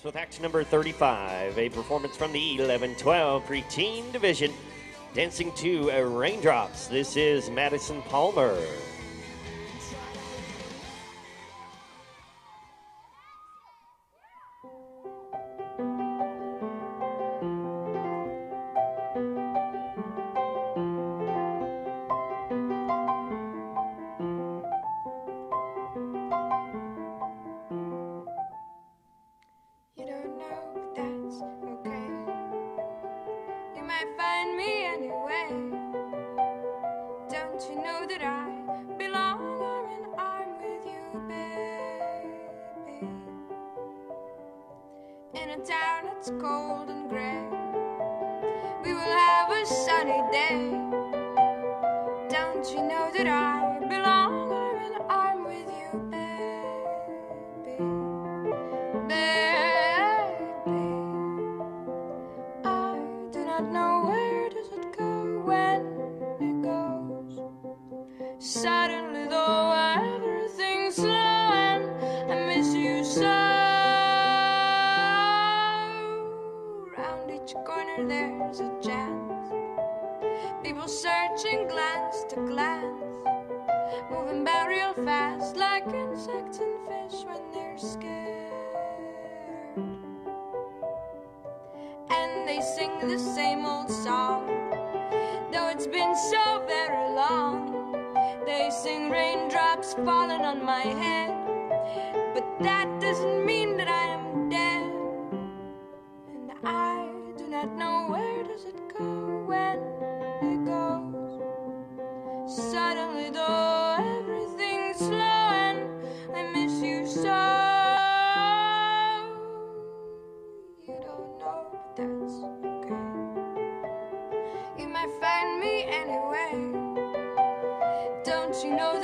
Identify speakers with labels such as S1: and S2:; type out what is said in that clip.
S1: With act number 35, a performance from the 11-12 preteen division, dancing to Raindrops. This is Madison Palmer.
S2: Find me anyway. Don't you know that I belong arm in arm with you, baby? In a town that's cold and gray, we will have a sunny day. Don't you know that I belong arm in arm with you, baby? Baby, I do not know where does it go when it goes. Suddenly though everything's slow and I miss you so. Round each corner there's a chance, people searching glance to glance, moving about real fast like insects and fish when they're scared. And they sing the same old song, though it's been so very long. They sing raindrops falling on my head, but that doesn't mean that I am dead. And I do not know where does it go when it goes. Suddenly though everything's slow and I miss you so. You don't know, but that's okay. You might find me anyway. Don't you know